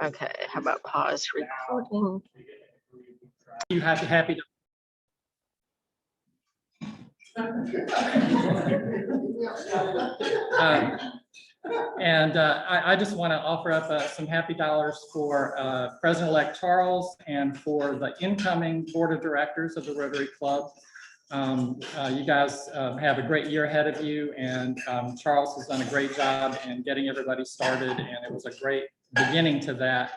Okay, how about pause recording? You happy to. I just want to offer up some happy dollars for President-elect Charles and for the incoming board of directors of the Rotary Club. You guys have a great year ahead of you, and Charles has done a great job in getting everybody started, and it was a great beginning to that,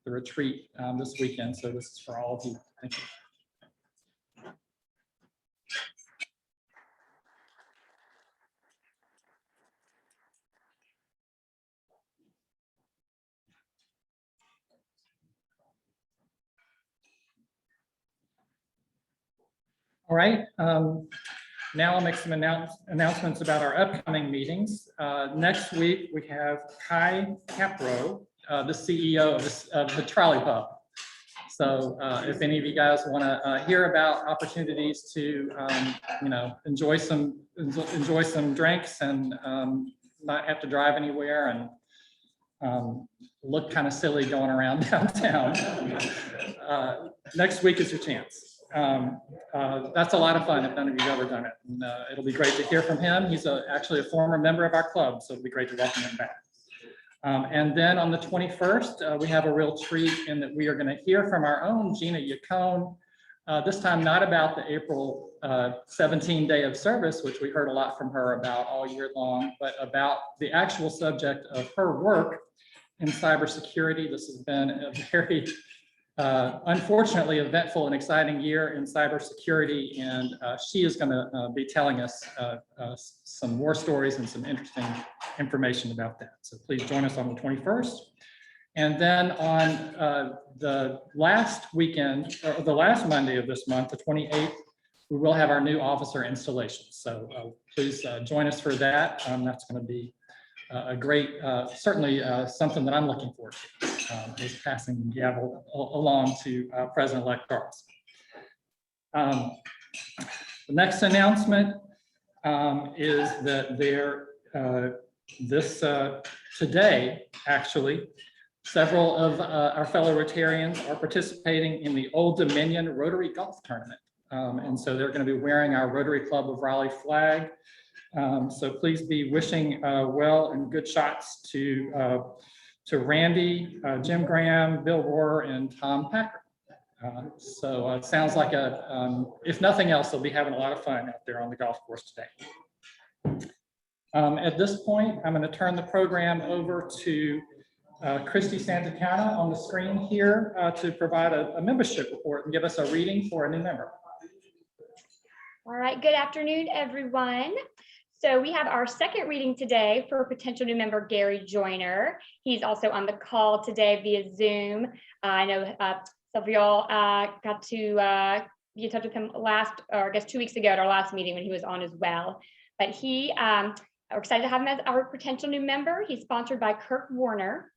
the retreat this weekend. So this is for all of you. Thank you. All right, now I'll make some announcements about our upcoming meetings. Next week, we have Kai Capro, the CEO of the Trolley Pub. So if any of you guys want to hear about opportunities to, enjoy some drinks and not have to drive anywhere and look kind of silly going around downtown, next week is your chance. That's a lot of fun if none of you've ever done it. And, it'll be great to hear from him. He's actually a former member of our club, so it'll be great to welcome him back. And then on the 21st, we have a real treat in that we are going to hear from our own Gina Yacone, this time not about the April 17 day of service, which we heard a lot from her about all year long, but about the actual subject of her work in cybersecurity. This has been a very unfortunately eventful and exciting year in cybersecurity, and she is going to be telling us some war stories and some interesting information about that. So please join us on the 21st. And then on the last weekend, or the last Monday of this month, the 28th, we will have our new officer installation. So please join us for that. That's going to be a great, certainly something that I'm looking forward to, is passing the gavel along to President-elect Charles. The next announcement is that today, actually, several of our fellow Rotarians are participating in the Old Dominion Rotary Golf Tournament. And so they're going to be wearing our Rotary Club of Raleigh flag. So please be wishing well and good shots to Randy, Jim Graham, Bill Rohrer, and Tom Packer. So it sounds like if nothing else, they'll be having a lot of fun out there on the golf course today. At this point, I'm going to turn the program over to Christy Santacana on the screen here to provide a membership report and give us a reading for a new member. All right, good afternoon, everyone. So we have our second reading today for potential new member Gary Joyner. He's also on the call today via Zoom. I know some of y'all got to be in touch with him I guess 2 weeks ago at our last meeting when he was on as well. But we're excited to have him as our potential new member. He's sponsored by Kirk Warner,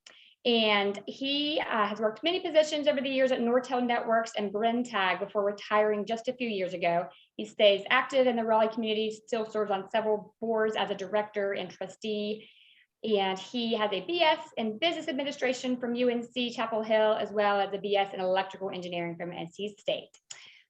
and he has worked many positions over the years at Nortel Networks and Brentag before retiring just a few years ago. He stays active in the Raleigh community, still serves on several boards as a director and trustee, and he has a BS in business administration from UNC Chapel Hill, as well as a BS in electrical engineering from NC State.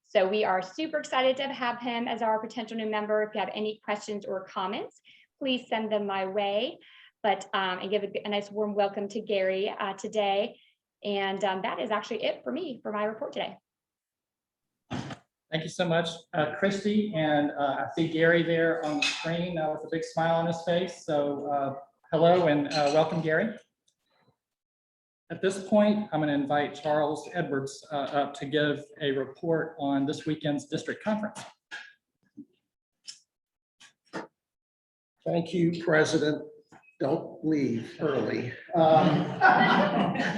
So we are super excited to have him as our potential new member. If you have any questions or comments, please send them my way. But and give a nice warm welcome to Gary today. And that is actually it for me for my report today. Thank you so much, Christy. And I see Gary there on the screen with a big smile on his face. So hello and welcome, Gary. At this point, I'm going to invite Charles Edwards up to give a report on this weekend's district conference. Thank you, President. Don't leave early.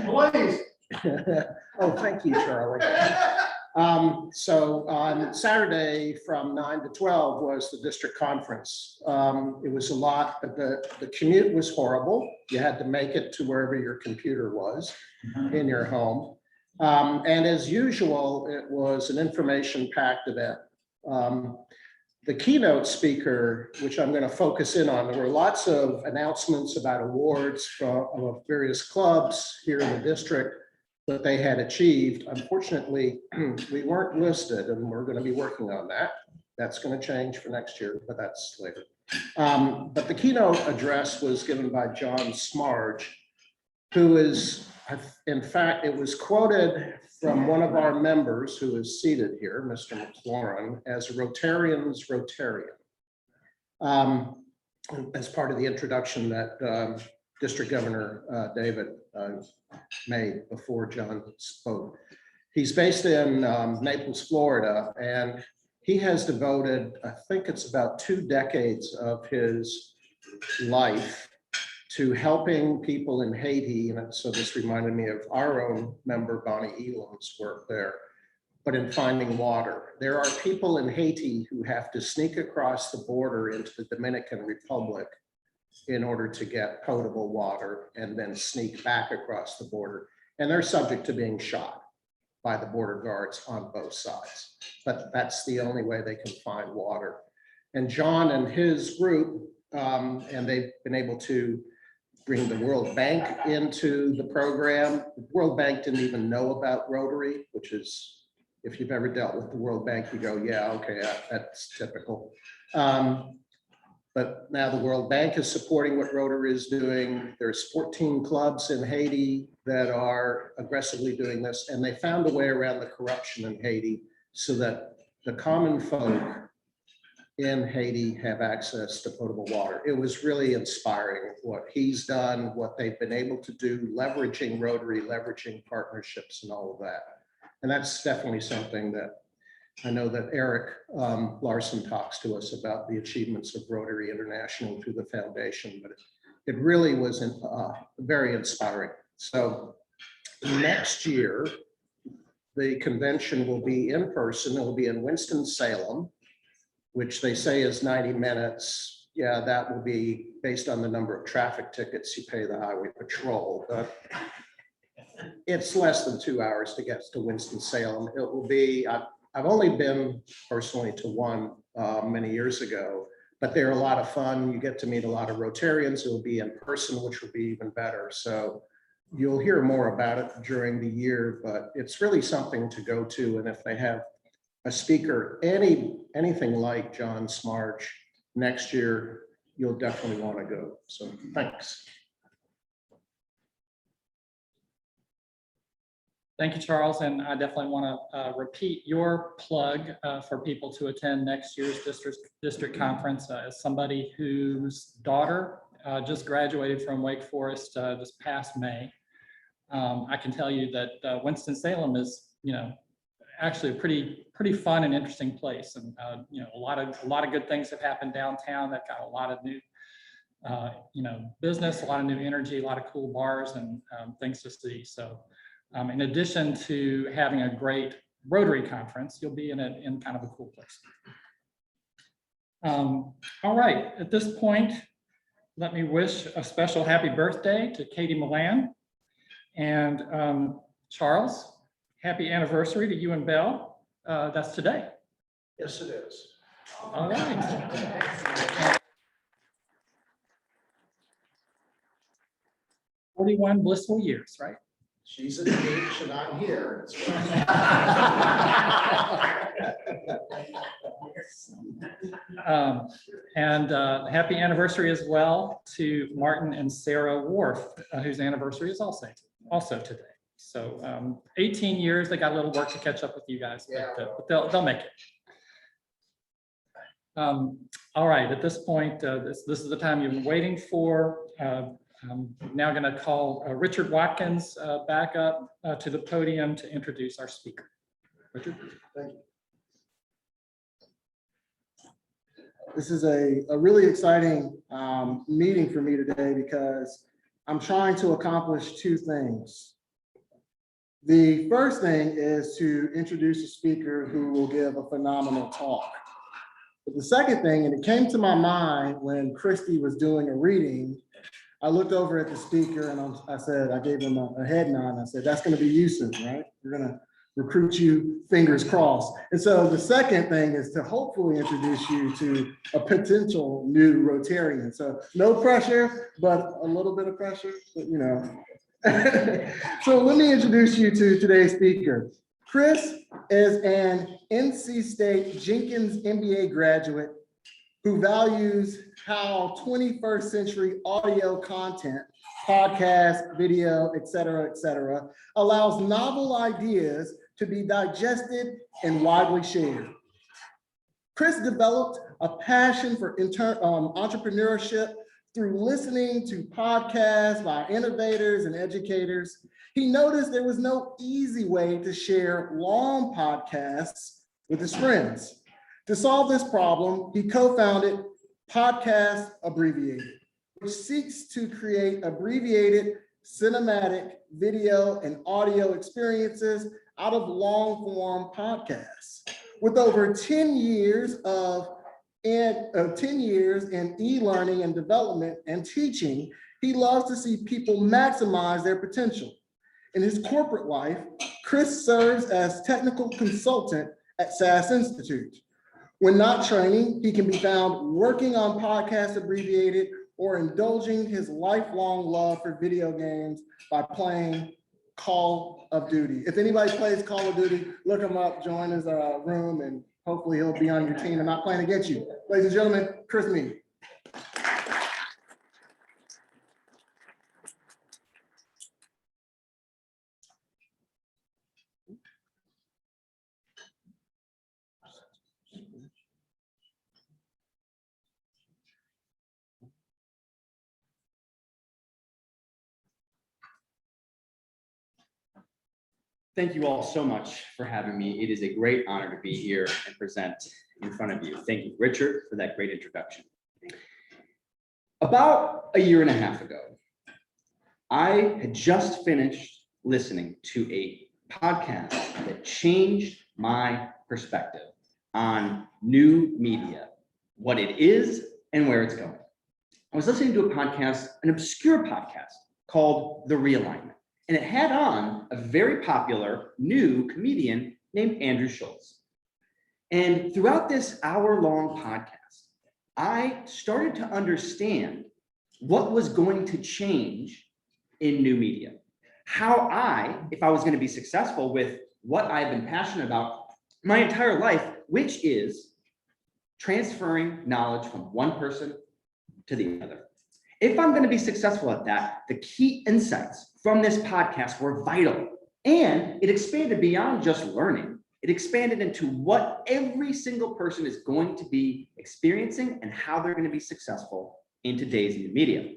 Please. Oh, thank you, Charlie. So on Saturday from 9 to 12 was the district conference. It was a lot. The commute was horrible. You had to make it to wherever your computer was in your home. And as usual, it was an information-packed event. The keynote speaker, which I'm going to focus in on, there were lots of announcements about awards from various clubs here in the district that they had achieved. Unfortunately, we weren't listed, and we're going to be working on that. That's going to change for next year, but that's later. But the keynote address was given by John Smarge, who is, in fact, it was quoted from one of our members who is seated here, Mr. McLaurin, as a Rotarian's Rotarian. As part of the introduction that District Governor David made before John spoke. He's based in Naples, Florida, and he has devoted, I think it's about 2 decades of his life to helping people in Haiti. And so this reminded me of our own member, Bonnie Elam's work there, but in finding water. There are people in Haiti who have to sneak across the border into the Dominican Republic in order to get potable water and then sneak back across the border. And they're subject to being shot by the border guards on both sides. But that's the only way they can find water. And John and his group, and they've been able to bring the World Bank into the program. The World Bank didn't even know about Rotary, which is, if you've ever dealt with the World Bank, you go, yeah, okay, that's typical. But now the World Bank is supporting what Rotary is doing. There's 14 clubs in Haiti that are aggressively doing this, and they found a way around the corruption in Haiti so that the common folk in Haiti have access to potable water. It was really inspiring what he's done, what they've been able to do, leveraging Rotary, leveraging partnerships and all of that. And that's definitely something that I know that Eric Larson talks to us about the achievements of Rotary International through the foundation, but it really was very inspiring. So next year, the convention will be in person. It will be in Winston-Salem, which they say is 90 minutes. Yeah, that will be based on the number of traffic tickets you pay the highway patrol, but it's less than 2 hours to get to Winston-Salem. It will be, I've only been personally to one many years ago, but they're a lot of fun. You get to meet a lot of Rotarians. It will be in person, which will be even better. So you'll hear more about it during the year, but it's really something to go to. And if they have a speaker, anything like John Smarge next year, you'll definitely want to go. So thanks. Thank you, Charles. And I definitely want to repeat your plug for people to attend next year's district conference. As somebody whose daughter just graduated from Wake Forest this past May, I can tell you that Winston-Salem is, actually a pretty fun and interesting place. And a lot of good things have happened downtown. They've got a lot of new business, a lot of new energy, a lot of cool bars and things to see. So in addition to having a great Rotary conference, you'll be in kind of a cool place. All right, at this point, let me wish a special happy birthday to Katie Milan. And Charles, happy anniversary to you and Belle. That's today. Yes, it is. All right. 41 blissful years, right? She's at the beach and I'm here. And happy anniversary as well to Martin and Sarah Wharf, whose anniversary is also today. So 18 years, they got a little work to catch up with you guys, but they'll make it. All right, at this point, this is the time you've been waiting for. I'm now going to call Richard Watkins back up to the podium to introduce our speaker. Richard. Thank you. This is a really exciting meeting for me today because I'm trying to accomplish 2 things. The first thing is to introduce a speaker who will give a phenomenal talk. But the second thing, and it came to my mind when Christy was doing a reading, I looked over at the speaker and I gave him a head nod. And I said, that's going to be you soon, right? You're going to recruit you, fingers crossed. And so the second thing is to hopefully introduce you to a potential new Rotarian. So no pressure, but a little bit of pressure, but you know. So let me introduce you to today's speaker. Chris is an NC State Jenkins MBA graduate who values how 21st century audio content, podcast, video, et cetera, allows novel ideas to be digested and widely shared. Chris developed a passion for entrepreneurship through listening to podcasts by innovators and educators. He noticed there was no easy way to share long podcasts with his friends. To solve this problem, he co-founded Podcast Abbreviated, which seeks to create abbreviated cinematic video and audio experiences out of long form podcasts. With over 10 years in e-learning and development and teaching, he loves to see people maximize their potential. In his corporate life, Chris serves as technical consultant at SAS Institute. When not training, he can be found working on Podcast Abbreviated or indulging his lifelong love for video games by playing Call of Duty. If anybody plays Call of Duty, look him up, join his room, and hopefully he'll be on your team and not playing against you. Ladies and gentlemen, Chris Meade. Thank you all so much for having me. It is a great honor to be here and present in front of you. Thank you, Richard, for that great introduction. About a year and a half ago, I had just finished listening to a podcast that changed my perspective on new media, what it is and where it's going. I was listening to a podcast, an obscure podcast called The Realignment. And it had on a very popular new comedian named Andrew Schulz. And throughout this hour-long podcast, I started to understand what was going to change in new media. How if I was going to be successful with what I've been passionate about my entire life, which is transferring knowledge from one person to the other. If I'm going to be successful at that, the key insights from this podcast were vital. And it expanded beyond just learning. It expanded into what every single person is going to be experiencing and how they're going to be successful in today's new media.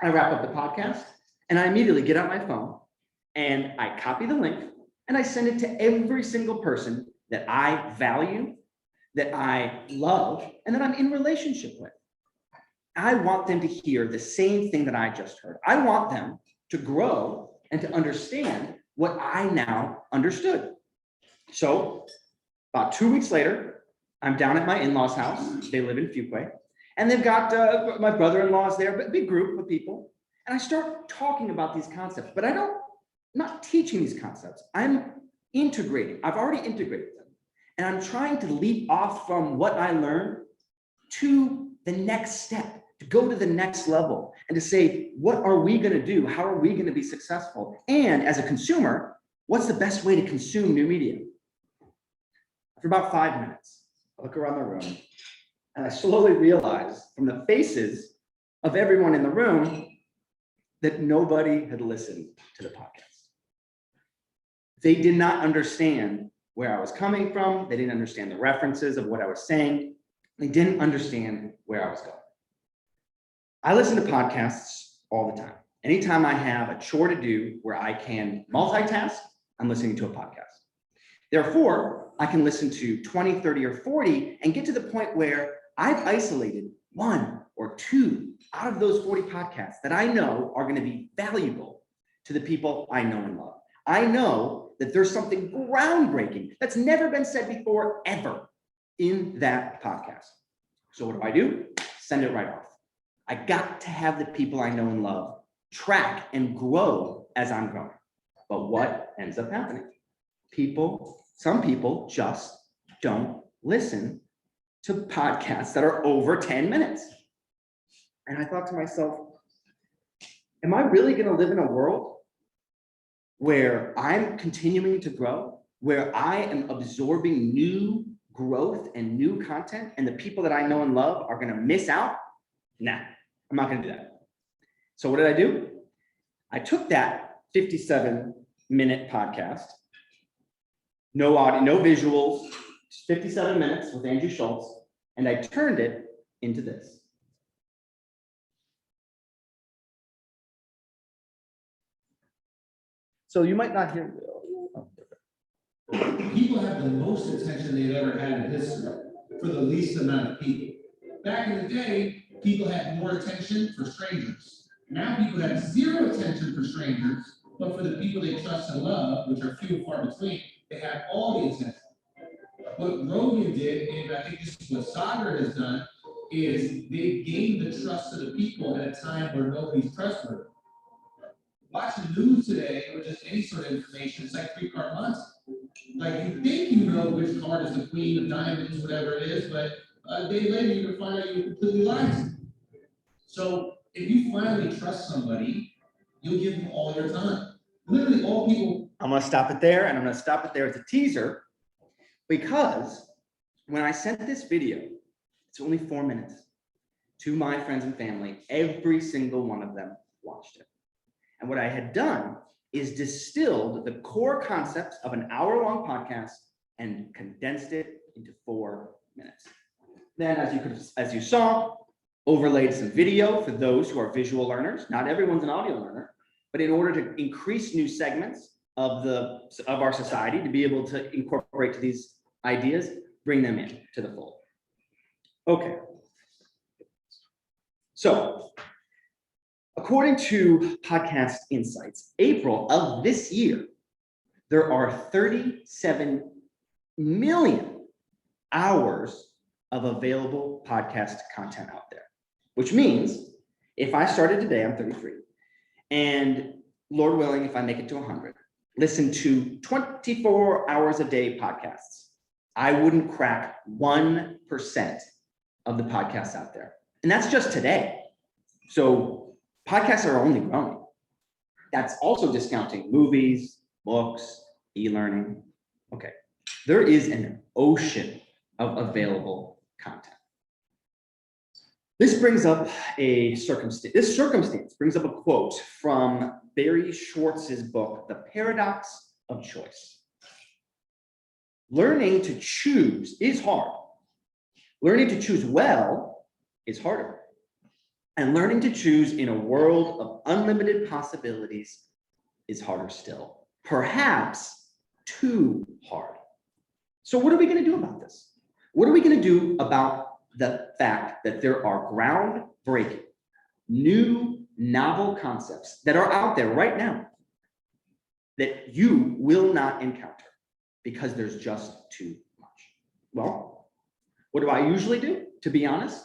I wrap up the podcast and I immediately get out my phone and I copy the link and I send it to every single person that I value, that I love, and that I'm in relationship with. I want them to hear the same thing that I just heard. I want them to grow and to understand what I now understood. So about 2 weeks later, I'm down at my in-laws' house. They live in Fuquay. And they've got my brother-in-law's there, but a big group of people. And I start talking about these concepts, but I'm not teaching these concepts. I'm integrating. I've already integrated them. And I'm trying to leap off from what I learned to the next step, to go to the next level and to say, what are we going to do? How are we going to be successful? And as a consumer, what's the best way to consume new media? For about 5 minutes, I look around the room and I slowly realize from the faces of everyone in the room that nobody had listened to the podcast. They did not understand where I was coming from. They didn't understand the references of what I was saying. They didn't understand where I was going. I listen to podcasts all the time. Anytime I have a chore to do where I can multitask, I'm listening to a podcast. Therefore, I can listen to 20, 30, or 40 and get to the point where I've isolated 1 or 2 out of those 40 podcasts that I know are going to be valuable to the people I know and love. I know that there's something groundbreaking that's never been said before, ever, in that podcast. So what do? Send it right off. I got to have the people I know and love track and grow as I'm growing. But what ends up happening? some people just don't listen to podcasts that are over 10 minutes. And I thought to myself, am I really going to live in a world where I'm continuing to grow, where I am absorbing new growth and new content, and the people that I know and love are going to miss out? Nah, I'm not going to do that. So what did I do? I took that 57-minute podcast, no audio, no visuals, just 57 minutes with Andrew Schultz, and I turned it into this. So you might not hear. People have the most attention they've ever had in history for the least amount of people. Back in the day, people had more attention for strangers. Now people have zero attention for strangers, but for the people they trust and love, which are few and far between, they have all the attention. What Rogan did, and I think this is what Sagar has done, is they gained the trust of the people at a time where nobody's trustworthy. Watching news today, or just any sort of information, it's like 3-card Monte. Like, you think you know which card is the queen of diamonds, whatever it is, but a day later you can find out you completely lied to them. So if you finally trust somebody, you'll give them all your time. Literally all people. I'm going to stop it there, and I'm going to stop it there as a teaser, because when I sent this video, it's only 4 minutes, to my friends and family, every single one of them watched it. And what I had done is distilled the core concepts of an hour-long podcast and condensed it into 4 minutes. Then, as you saw, overlaid some video for those who are visual learners. Not everyone's an audio learner, but in order to increase new segments of our society to be able to incorporate these ideas, bring them in to the fold. Okay. So, according to Podcast Insights, April of this year, there are 37 million hours of available podcast content out there, which means if I started today, I'm 33, and Lord willing, if I make it to 100, listen to 24 hours a day podcasts, I wouldn't crack 1% of the podcasts out there. And that's just today. So podcasts are only growing. That's also discounting movies, books, e-learning. Okay, there is an ocean of available content. This brings up a circumstance. This circumstance brings up a quote from Barry Schwartz's book, The Paradox of Choice. Learning to choose is hard. Learning to choose well is harder. And learning to choose in a world of unlimited possibilities is harder still. Perhaps too hard. So what are we going to do about this? What are we going to do about the fact that there are groundbreaking, new, novel concepts that are out there right now that you will not encounter because there's just too much? Well, what do I usually do, to be honest?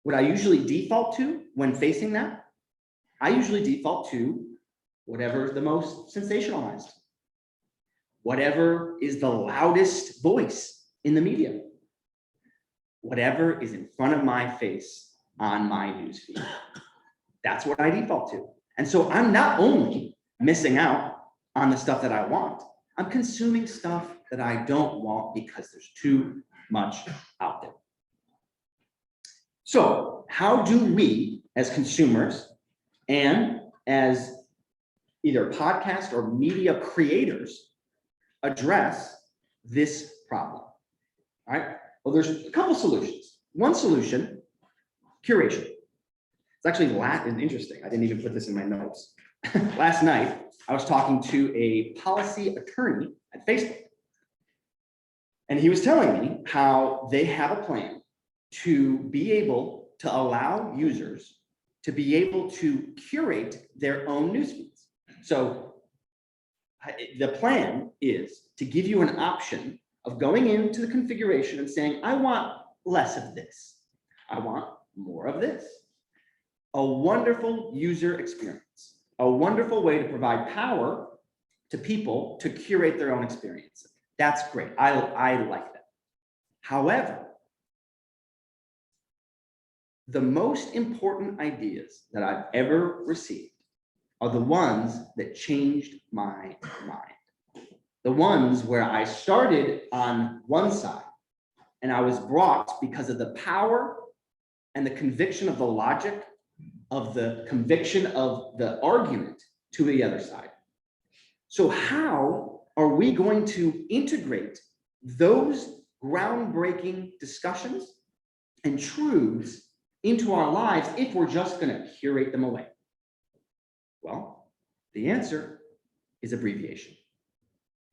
What I usually default to when facing that, I usually default to whatever is the most sensationalized, whatever is the loudest voice in the media, whatever is in front of my face on my newsfeed. That's what I default to. And so I'm not only missing out on the stuff that I want, I'm consuming stuff that I don't want because there's too much out there. So how do we as consumers and as either podcast or media creators address this problem? All right. Well, there's a couple solutions. One solution, curation. It's actually interesting. I didn't even put this in my notes. Last night, I was talking to a policy attorney at Facebook. And he was telling me how they have a plan to be able to allow users to be able to curate their own news feeds. So the plan is to give you an option of going into the configuration and saying, I want less of this. I want more of this. A wonderful user experience, a wonderful way to provide power to people to curate their own experiences. That's great. I like that. However, the most important ideas that I've ever received are the ones that changed my mind. The ones where I started on one side and I was brought because of the power and the conviction of the logic of the conviction of the argument to the other side. So how are we going to integrate those groundbreaking discussions and truths into our lives if we're just going to curate them away? Well, the answer is abbreviation.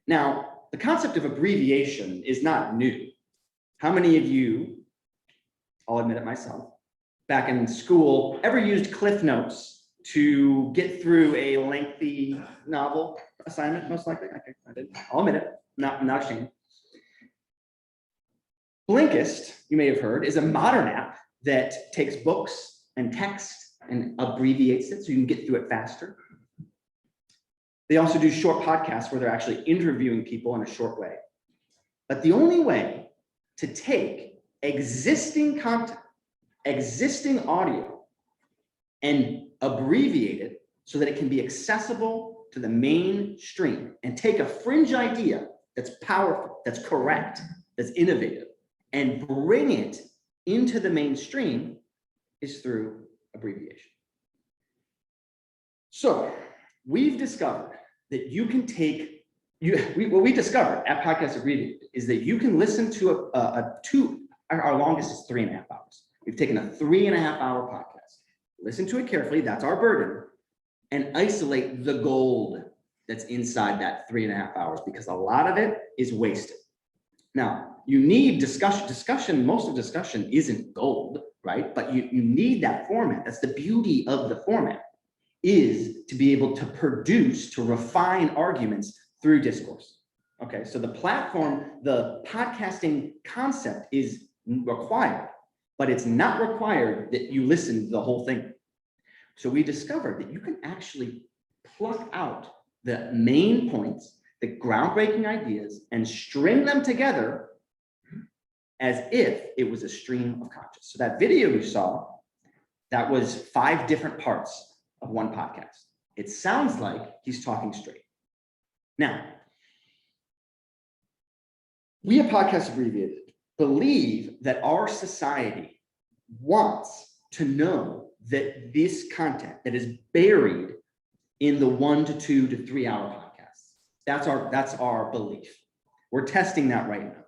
Now, the concept of abbreviation is not new. How many of you, I'll admit it myself, back in school, ever used Cliff Notes to get through a lengthy novel assignment? Most likely. Okay, I did. I'll admit it. I'm not ashamed. Blinkist, you may have heard, is a modern app that takes books and text and abbreviates it so you can get through it faster. They also do short podcasts where they're actually interviewing people in a short way. But the only way to take existing content, existing audio, and abbreviate it so that it can be accessible to the mainstream and take a fringe idea that's powerful, that's correct, that's innovative, and bring it into the mainstream is through abbreviation. So we've discovered that you can take, what we discovered at Podcast Abbreviated is that you can listen to our longest is 3.5 hours. We've taken a 3.5-hour podcast, listen to it carefully, that's our burden, and isolate the gold that's inside that 3.5 hours, because a lot of it is wasted. Now, you need discussion. Most of discussion isn't gold, right? But you need that format. That's the beauty of the format, is to be able to produce, to refine arguments through discourse. Okay, so the platform, the podcasting concept is required, but it's not required that you listen to the whole thing. So we discovered that you can actually pluck out the main points, the groundbreaking ideas, and string them together as if it was a stream of consciousness. So that video you saw, that was 5 different parts of one podcast. It sounds like he's talking straight. Now, we at Podcast Abbreviated believe that our society wants to know that this content that is buried in the 1 to 2 to 3 hour podcasts. That's our belief. We're testing that right now.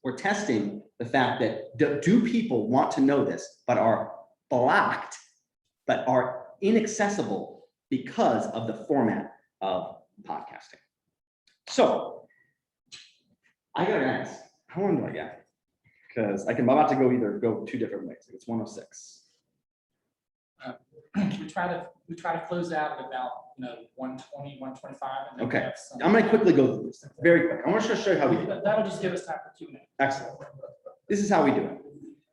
We're testing the fact that do people want to know this, but are blocked, but are inaccessible because of the format of podcasting. So I gotta ask, how long do I get? Because I'm about to go 2 different ways. It's 1:06. We try to close out at about 1:20, 1:25. And then we Okay, have some- I'm gonna quickly go through this very quick. I want to show you how we do it. That'll just give us time for Q&A. Excellent. This is how we do it.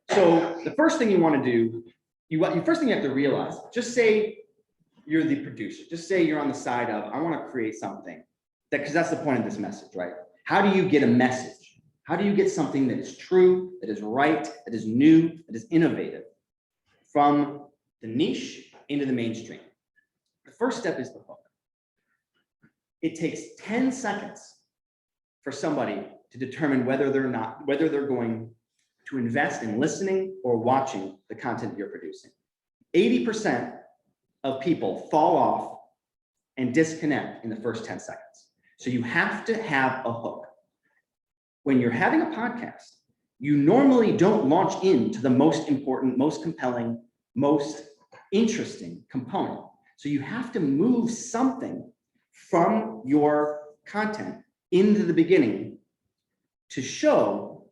So the first thing you want to do, first thing you have to realize, just say you're the producer. Just say you're on the side of, I want to create something, because that's the point of this message, right? How do you get a message? How do you get something that is true, that is right, that is new, that is innovative from the niche into the mainstream? The first step is the hook. It takes 10 seconds for somebody to determine whether they're going to invest in listening or watching the content you're producing. 80% of people fall off and disconnect in the first 10 seconds. So you have to have a hook. When you're having a podcast, you normally don't launch into the most important, most compelling, most interesting component. So you have to move something from your content into the beginning to show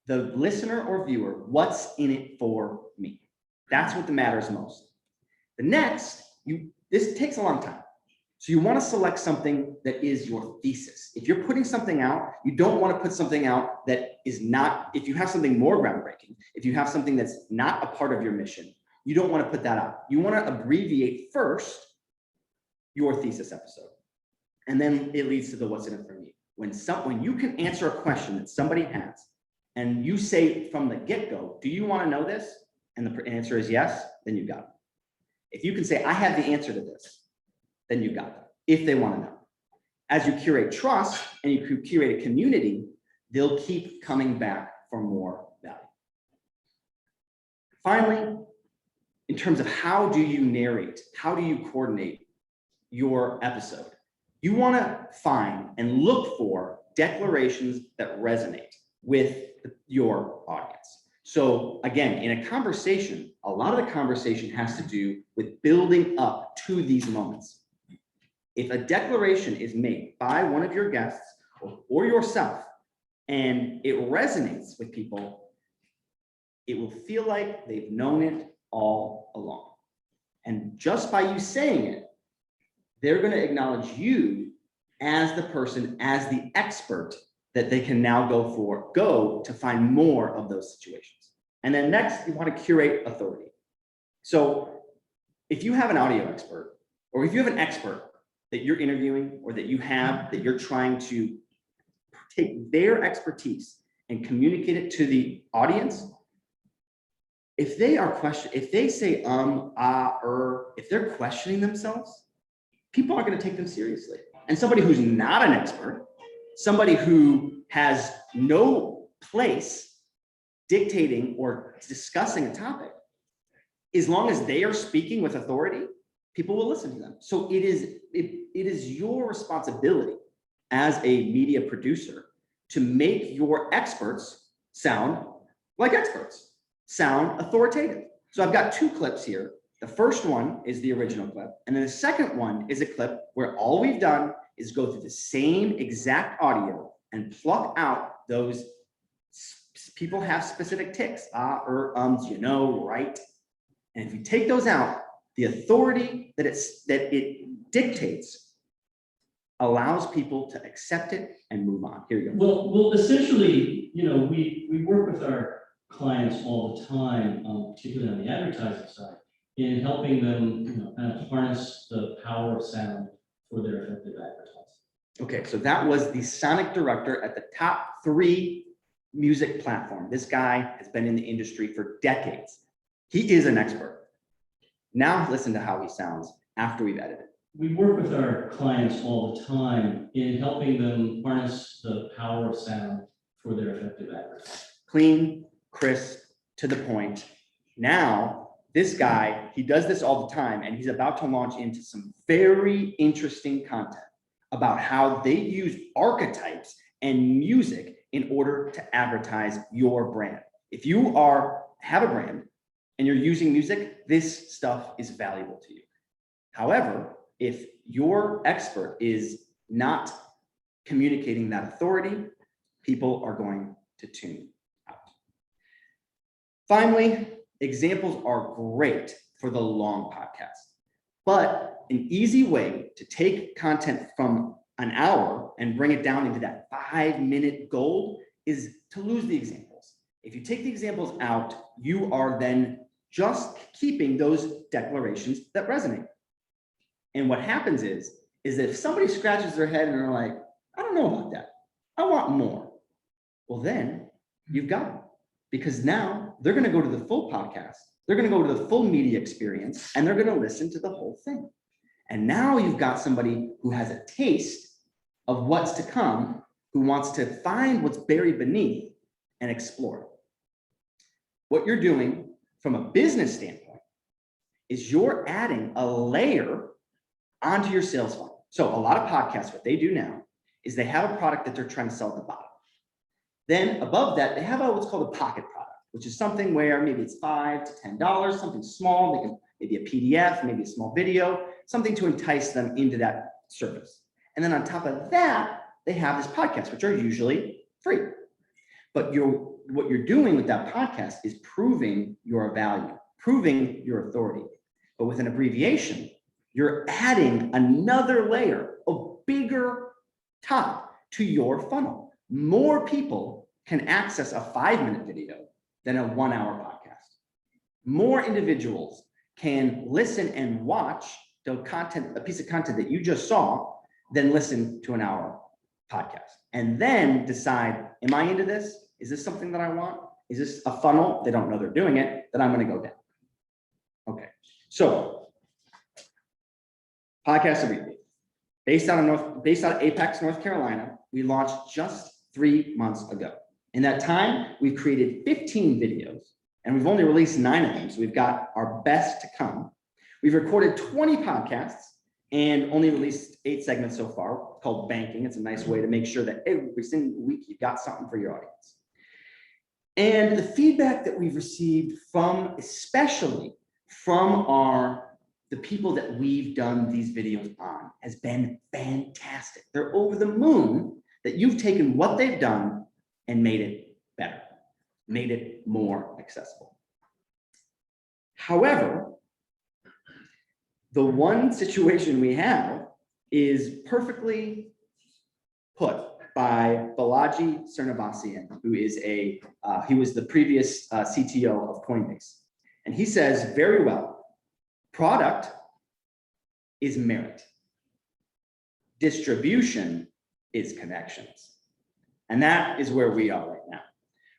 the listener or viewer what's in it for me. That's what matters most. The next, this takes a long time. So you want to select something that is your thesis. If you're putting something out, you don't want to put something out that is not, if you have something more groundbreaking, if you have something that's not a part of your mission, you don't want to put that out. You want to abbreviate first your thesis episode. And then it leads to the what's in it for me. When you can answer a question that somebody has, and you say from the get-go, do you want to know this? And the answer is yes, then you got it. If you can say, I have the answer to this, then you got it, if they want to know. As you curate trust and you curate a community, they'll keep coming back for more value. Finally, in terms of how do you narrate, how do you coordinate your episode? You want to find and look for declarations that resonate with your audience. So again, in a conversation, a lot of the conversation has to do with building up to these moments. If a declaration is made by one of your guests or yourself, and it resonates with people, it will feel like they've known it all along. And just by you saying it, they're going to acknowledge you as the person, as the expert that they can now go to find more of those situations. And then next, you want to curate authority. So if you have an audio expert, or if you have an expert that you're interviewing, or that you're trying to take their expertise and communicate it to the audience, if they say if they're questioning themselves, people aren't going to take them seriously. And somebody who's not an expert, somebody who has no place dictating or discussing a topic, as long as they are speaking with authority, people will listen to them. So it is your responsibility as a media producer to make your experts sound like experts, sound authoritative. So I've got two clips here. The first one is the original clip. And then the second one is a clip where all we've done is go through the same exact audio and pluck out those people have specific tics, ums, right? And if you take those out, the authority that it dictates allows people to accept it and move on. Here you go. Well, essentially, we work with our clients all the time, particularly on the advertising side, in helping them kind of harness the power of sound for their effective advertising. Okay, so that was the sonic director at the top 3 music platform. This guy has been in the industry for decades. He is an expert. Now listen to how he sounds after we've edited. We work with our clients all the time in helping them harness the power of sound for their effective advertising. Clean, crisp, to the point. Now, this guy, he does this all the time, and he's about to launch into some very interesting content about how they use archetypes and music in order to advertise your brand. If you have a brand and you're using music, this stuff is valuable to you. However, if your expert is not communicating that authority, people are going to tune out. Finally, examples are great for the long podcast, but an easy way to take content from an hour and bring it down into that 5-minute gold is to lose the examples. If you take the examples out, you are then just keeping those declarations that resonate. And what happens is if somebody scratches their head and they're like, I don't know about that, I want more. Well, then you've got it, because now they're going to go to the full podcast. They're going to go to the full media experience, and they're going to listen to the whole thing. And now you've got somebody who has a taste of what's to come, who wants to find what's buried beneath and explore it. What you're doing from a business standpoint is you're adding a layer onto your sales funnel. So a lot of podcasts, what they do now is they have a product that they're trying to sell at the bottom. Then above that, they have what's called a pocket product, which is something where maybe it's $5 to $10, something small. They can maybe a PDF, maybe a small video, something to entice them into that service. And then on top of that, they have this podcast, which are usually free. But what you're doing with that podcast is proving your value, proving your authority. But with an abbreviation, you're adding another layer of bigger top to your funnel. More people can access a 5-minute video than a 1-hour podcast. More individuals can listen and watch the content, a piece of content that you just saw, then listen to an hour podcast and then decide, am I into this? Is this something that I want? Is this a funnel? They don't know they're doing it, that I'm going to go down. Okay. So Podcast Abbreviated, based out of Apex, North Carolina, we launched just 3 months ago. In that time, we've created 15 videos and we've only released 9 of them. So we've got our best to come. We've recorded 20 podcasts and only released 8 segments so far, called banking. It's a nice way to make sure that every single week you've got something for your audience. And the feedback that we've received from, especially from the people that we've done these videos on, has been fantastic. They're over the moon that you've taken what they've done and made it better, made it more accessible. However, the one situation we have is perfectly put by Balaji Srinivasan, who is he was the previous CTO of Coinbase. And he says very well, product is merit. Distribution is connections. And that is where we are right now.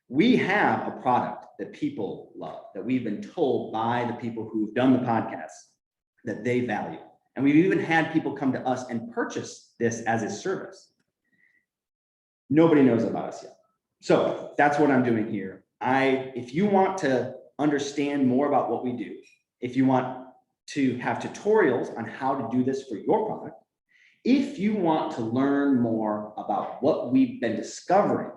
We have a product that people love, that we've been told by the people who've done the podcast that they value. And we've even had people come to us and purchase this as a service. Nobody knows about us yet. So that's what I'm doing here. If you want to understand more about what we do, if you want to have tutorials on how to do this for your product, if you want to learn more about what we've been discovering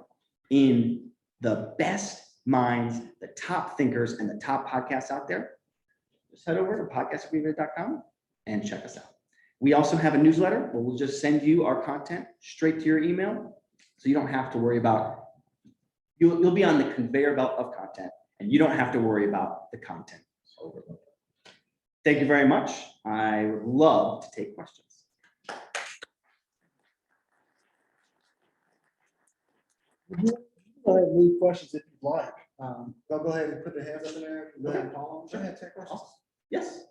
in the best minds, the top thinkers, and the top podcasts out there, just head over to podcastabbreviated.com and check us out. We also have a newsletter where we'll just send you our content straight to your email. So you don't have to worry about, you'll be on the conveyor belt of content and you don't have to worry about the content overload. Thank you very much. I would love to take questions. Go ahead and leave questions if you'd like. They'll go ahead and put their hands up in there. Go ahead and call them. Go ahead, take questions. Yes.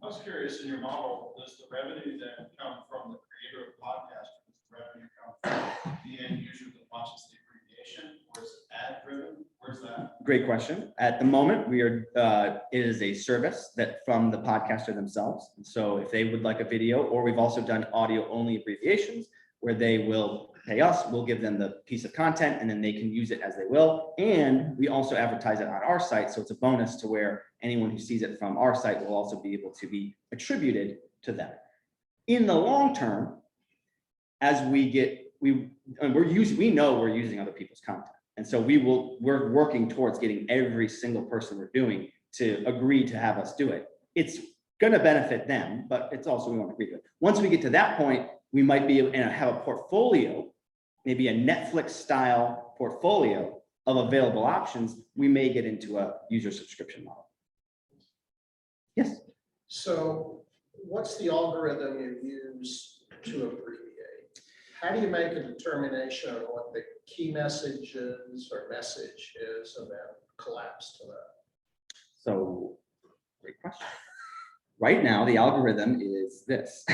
I was curious, in your model, does the revenue then come from the creator of the podcast, or does the revenue come from the end user that watches the abbreviation, or is it ad driven? Where's that? Great question. At the moment, it is a service that from the podcaster themselves. And so if they would like a video, or we've also done audio only abbreviations where they will pay us, we'll give them the piece of content and then they can use it as they will. And we also advertise it on our site. So it's a bonus to where anyone who sees it from our site will also be able to be attributed to them. In the long term, as we know we're using other people's content. And so we're working towards getting every single person we're doing to agree to have us do it. It's going to benefit them, but it's also, we want to agree to it. Once we get to that point, we might be able to have a portfolio, maybe a Netflix style portfolio of available options. We may get into a user subscription model. Yes. So what's the algorithm you use to abbreviate? How do you make a determination on what the key message is or message is and then collapse to that? So great question. Right now, the algorithm is this.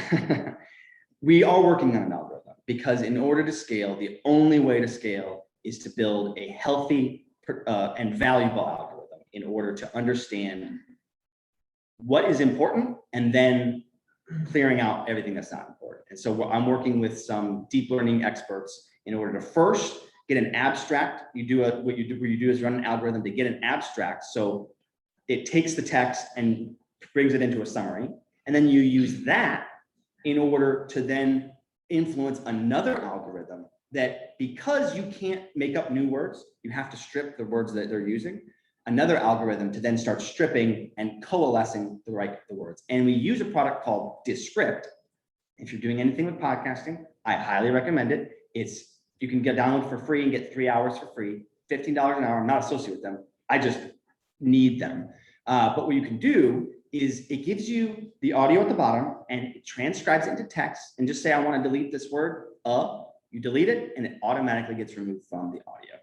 We are working on an algorithm because in order to scale, the only way to scale is to build a healthy and valuable algorithm in order to understand what is important and then clearing out everything that's not important. And so I'm working with some deep learning experts in order to first get an abstract. What you do is run an algorithm to get an abstract. So it takes the text and brings it into a summary. And then you use that in order to then influence another algorithm that, because you can't make up new words, you have to strip the words that they're using, another algorithm to then start stripping and coalescing the words. And we use a product called Descript. If you're doing anything with podcasting, I highly recommend it. You can get download for free and get 3 hours for free, $15 an hour. I'm not associated with them. I just need them. But what you can do is it gives you the audio at the bottom and it transcribes it into text, and just say, I want to delete this word, you delete it and it automatically gets removed from the audio.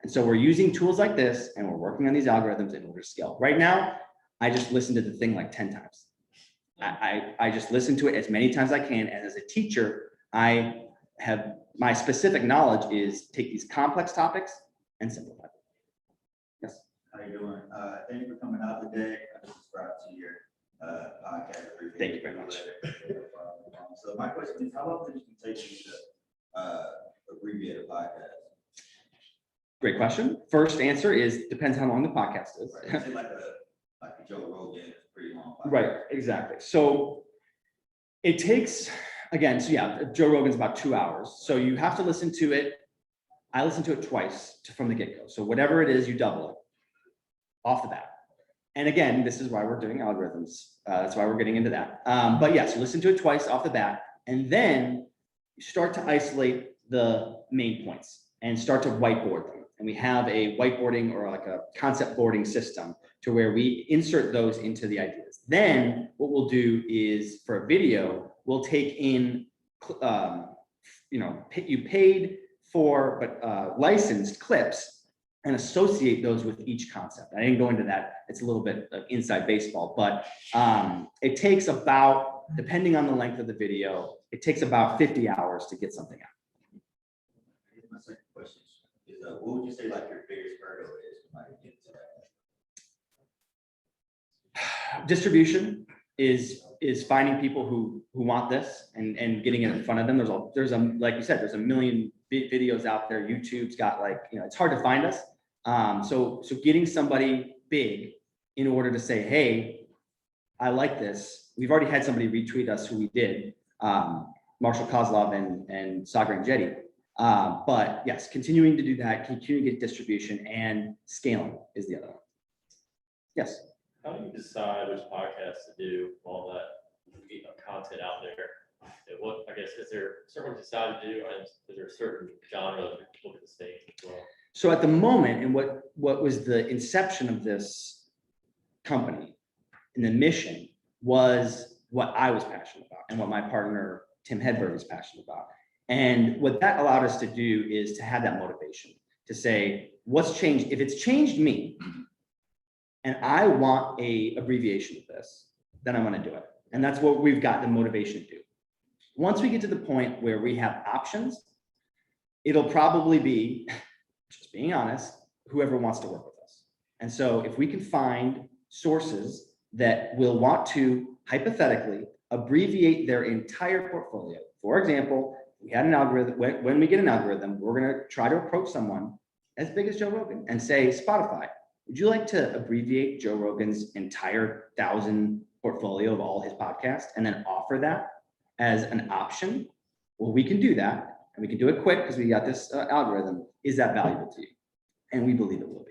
And so we're using tools like this and we're working on these algorithms in order to scale. Right now, I just listened to the thing like 10 times. I just listen to it as many times as I can. And as a teacher, I have, my specific knowledge is take these complex topics and simplify them. Yes. How you doing? Thank you for coming out today. I just subscribed to your podcast. Thank you very much. So my question is, how long did it take you to abbreviate a podcast? Great question. First answer is depends how long the podcast is. Right. Say like a Joe Rogan, it's pretty long. Podcast. Right, exactly. So it takes, again, so yeah, Joe Rogan's about 2 hours. So you have to listen to it. I listen to it twice from the get-go. So whatever it is, you double it off the bat. And again, this is why we're doing algorithms. That's why we're getting into that. But yes, you listen to it twice off the bat, and then you start to isolate the main points and start to whiteboard them. And we have a whiteboarding or like a concept boarding system to where we insert those into the ideas. Then what we'll do is for a video, we'll take in, you paid for, but licensed clips and associate those with each concept. I didn't go into that. It's a little bit of inside baseball, but it takes about, depending on the length of the video, it takes about 50 hours to get something out. My second question is, what would you say like your biggest hurdle is when I get to that? Distribution is finding people who want this and getting it in front of them. There's a like you said, there's a million videos out there. YouTube's got like, it's hard to find us. So getting somebody big in order to say, hey, I like this. We've already had somebody retweet us who we did, Marshall Kozlov and Sagar Jetty. But yes, continuing to do that, continuing to get distribution and scaling is the other one. Yes. How do you decide which podcast to do all that content out there? And what, I guess, is there certain ones you decide to do, and is there a certain genre that people get to stay as well? So at the moment, and what was the inception of this company and the mission was what I was passionate about and what my partner, Tim Hedberg, is passionate about. And what that allowed us to do is to have that motivation to say, what's changed? If it's changed me and I want a abbreviation of this, then I'm going to do it. And that's what we've got the motivation to do. Once we get to the point where we have options, it'll probably be, just being honest, whoever wants to work with us. And so if we can find sources that will want to hypothetically abbreviate their entire portfolio. For example, we had an algorithm, when we get an algorithm, we're going to try to approach someone as big as Joe Rogan and say, Spotify, would you like to abbreviate Joe Rogan's entire 1,000 portfolio of all his podcasts and then offer that as an option? Well, we can do that, and we can do it quick because we got this algorithm. Is that valuable to you? And we believe it will be.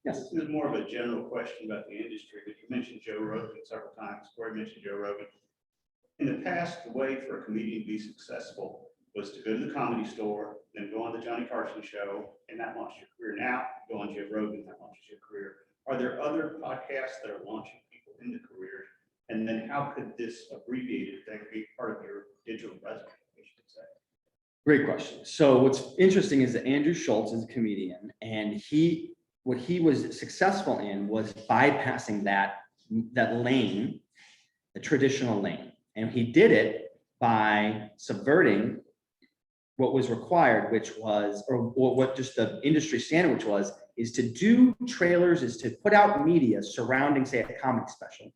Yes. This is more of a general question about the industry, but you mentioned Joe Rogan several times. Corey mentioned Joe Rogan. In the past, the way for a comedian to be successful was to go to the Comedy Store, then go on the Johnny Carson show, and that launched your career. Now, go on Joe Rogan, that launches your career. Are there other podcasts that are launching people into careers? And then how could this abbreviated thing be part of your digital resume, I should say? Great question. So what's interesting is that Andrew Schultz is a comedian, and what he was successful in was bypassing that lane, the traditional lane. And he did it by subverting what was required, which was, or what just the industry standard, which was, is to do trailers, is to put out media surrounding, say, a comedy special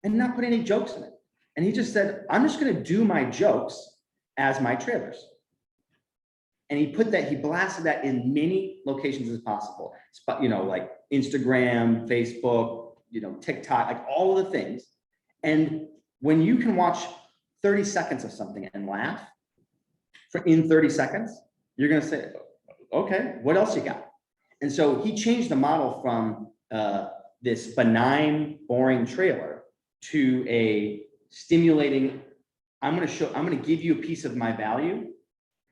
and not put any jokes in it. And he just said, I'm just going to do my jokes as my trailers. And he blasted that in many locations as possible. Like Instagram, Facebook, TikTok, like all of the things. And when you can watch 30 seconds of something and laugh in 30 seconds, you're going to say, okay, what else you got? And so he changed the model from this benign, boring trailer to a stimulating, I'm going to give you a piece of my value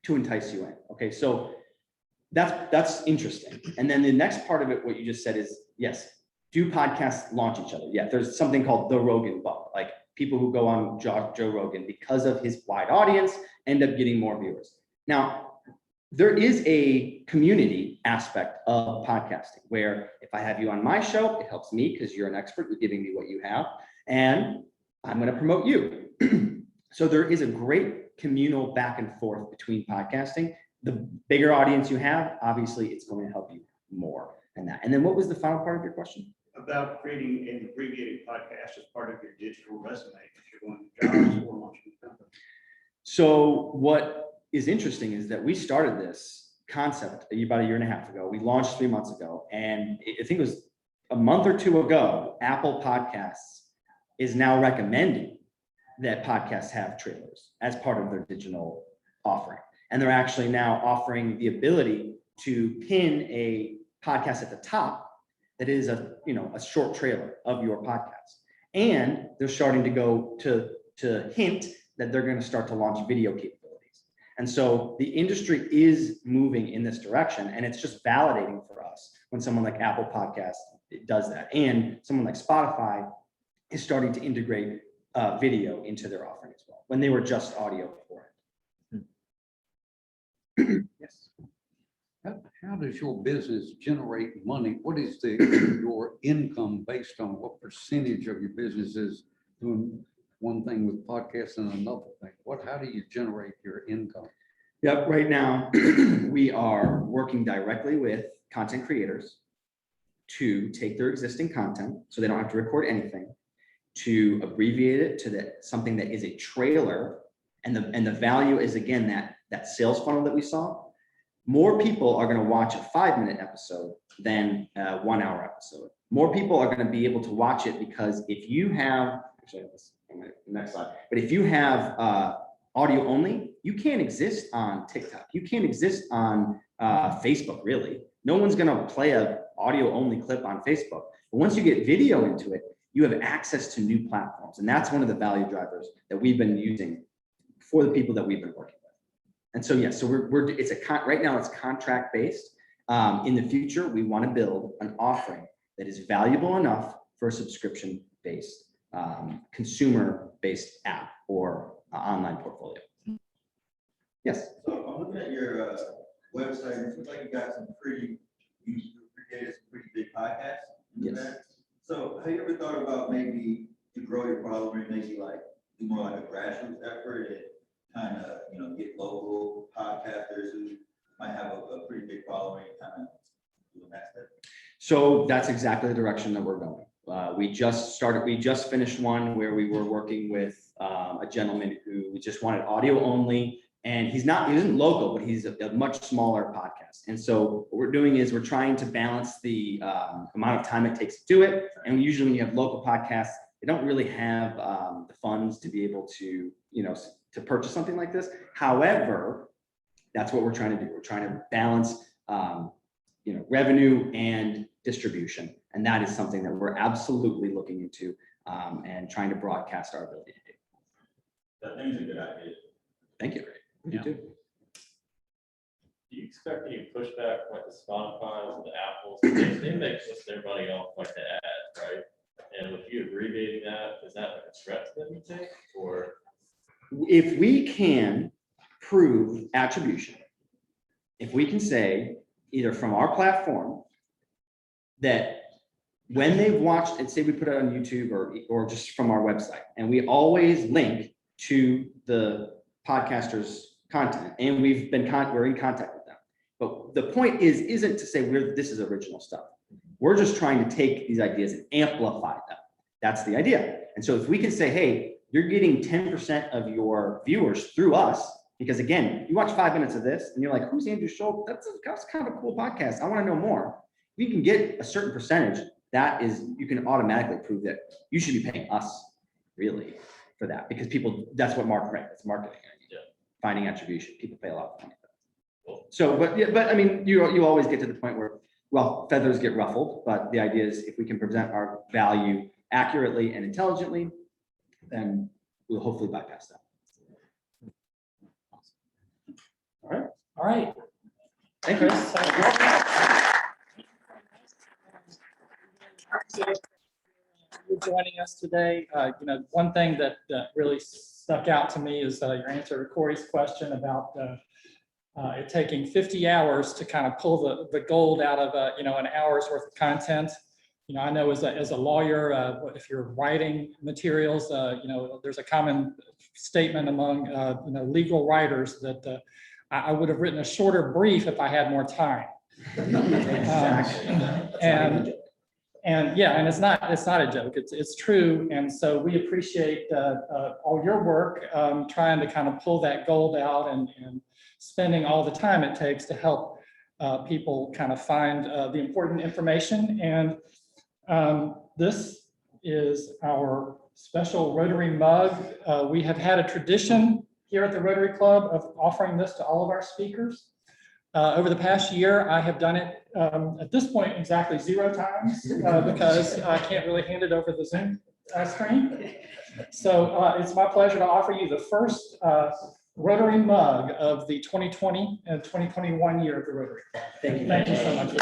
to entice you in. Okay, so that's interesting. And then the next part of it, what you just said is, yes, do podcasts launch each other? Yeah, there's something called the Rogan bump. Like people who go on Joe Rogan because of his wide audience end up getting more viewers. Now, there is a community aspect of podcasting where if I have you on my show, it helps me because you're an expert, you're giving me what you have. And I'm going to promote you. So there is a great communal back and forth between podcasting. The bigger audience you have, obviously, it's going to help you more than that. And then what was the final part of your question? About creating an abbreviated podcast as part of your digital resume if you're going to jobs or launching a company. So what is interesting is that we started this concept about a year and a half ago. We launched 3 months ago, and I think it was a month or two ago, Apple Podcasts is now recommending that podcasts have trailers as part of their digital offering. And they're actually now offering the ability to pin a podcast at the top that is a short trailer of your podcast. And they're starting to go to hint that they're going to start to launch video capabilities. And so the industry is moving in this direction, and it's just validating for us when someone like Apple Podcasts does that. And someone like Spotify is starting to integrate video into their offering as well, when they were just audio before. Yes. How does your business generate money? What is your income based on? What percentage of your business is doing one thing with podcasts and another thing? How do you generate your income? Yep, right now we are working directly with content creators to take their existing content, so they don't have to record anything, to abbreviate it to something that is a trailer, and the value is, again, that sales funnel that we saw. More people are going to watch a 5-minute episode than a 1-hour episode. More people are going to be able to watch it because if you have, actually I have this on my next slide, but if you have audio only, you can't exist on TikTok. You can't exist on Facebook, really. No one's going to play a audio only clip on Facebook. But once you get video into it, you have access to new platforms. And that's one of the value drivers that we've been using for the people that we've been working with. And so, yes, so right now it's contract based. In the future, we want to build an offering that is valuable enough for a subscription based, consumer based app or online portfolio. Yes. So I'm looking at your website, and it seems like you got some pretty big podcasts. Yes. So have you ever thought about maybe to grow your following, maybe like do more like a grassroots effort and kind of, get local podcasters who might have a pretty big following, kind of doing that step? So that's exactly the direction that we're going. We just finished one where we were working with a gentleman who just wanted audio only, and he isn't local, but he's a much smaller podcast. And so what we're doing is we're trying to balance the amount of time it takes to do it. And usually when you have local podcasts, they don't really have the funds to be able to, to purchase something like this. However, that's what we're trying to do. We're trying to balance, revenue and distribution. And that is something that we're absolutely looking into and trying to broadcast our ability to do. That thing's a good idea. Thank you. You too. Do you expect any pushback from like the Spotify and the Apples? They make most of their money off like the ads, right? And with you abbreviating that, is that like a threat to them, you think? Or if we can prove attribution, if we can say either from our platform that when they've watched, and say we put it on YouTube or just from our website, and we always link to the podcaster's content, and we're in contact with them. But the point isn't to say this is original stuff. We're just trying to take these ideas and amplify them. That's the idea. And so if we can say, hey, you're getting 10% of your viewers through us, because again, you watch 5 minutes of this and you're like, who's Andrew Schultz? That's kind of a cool podcast. I want to know more. We can get a certain percentage. You can automatically prove that you should be paying us really for that, because that's what it's marketing. Yeah. Finding attribution. People pay a lot of money for that. So, but I mean, you always get to the point where, well, feathers get ruffled, but the idea is if we can present our value accurately and intelligently, then we'll hopefully bypass that. All right. Thank you. For joining us today. One thing that really stuck out to me is your answer to Corey's question about it taking 50 hours to kind of pull the gold out of an hour's worth of content. You know, I know as a lawyer, if you're writing materials, you know, there's a common statement among, you know, legal writers that I would have written a shorter brief if I had more time. And yeah, and it's not a joke, it's true. And so we appreciate all your work, trying to kind of pull that gold out and spending all the time it takes to help people kind of find the important information. And this is our special Rotary mug. We have had a tradition here at the Rotary Club of offering this to all of our speakers. Over the past year, I have done it at this point exactly 0 times because I can't really hand it over the Zoom screen. So it's my pleasure to offer you the first Rotary mug of the 2020 and 2021 year of the Rotary Club. Thank you so much.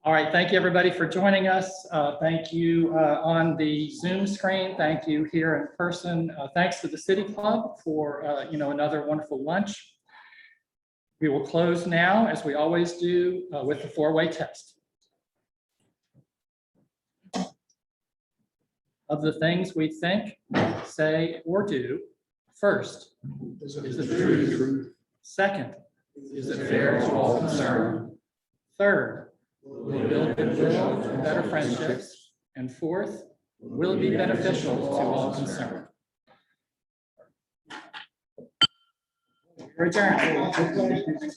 All right, thank you everybody for joining us. Thank you on the Zoom screen. Thank you here in person. Thanks to the City Club for you know, another wonderful lunch. We will close now, as we always do, with the 4-way test. Of the things we think, say, or do, first, is it true? Second, is it fair to all concerned? Third, will it build goodwill and better friendships? And fourth, will it be beneficial to all concerned? We're adjourned.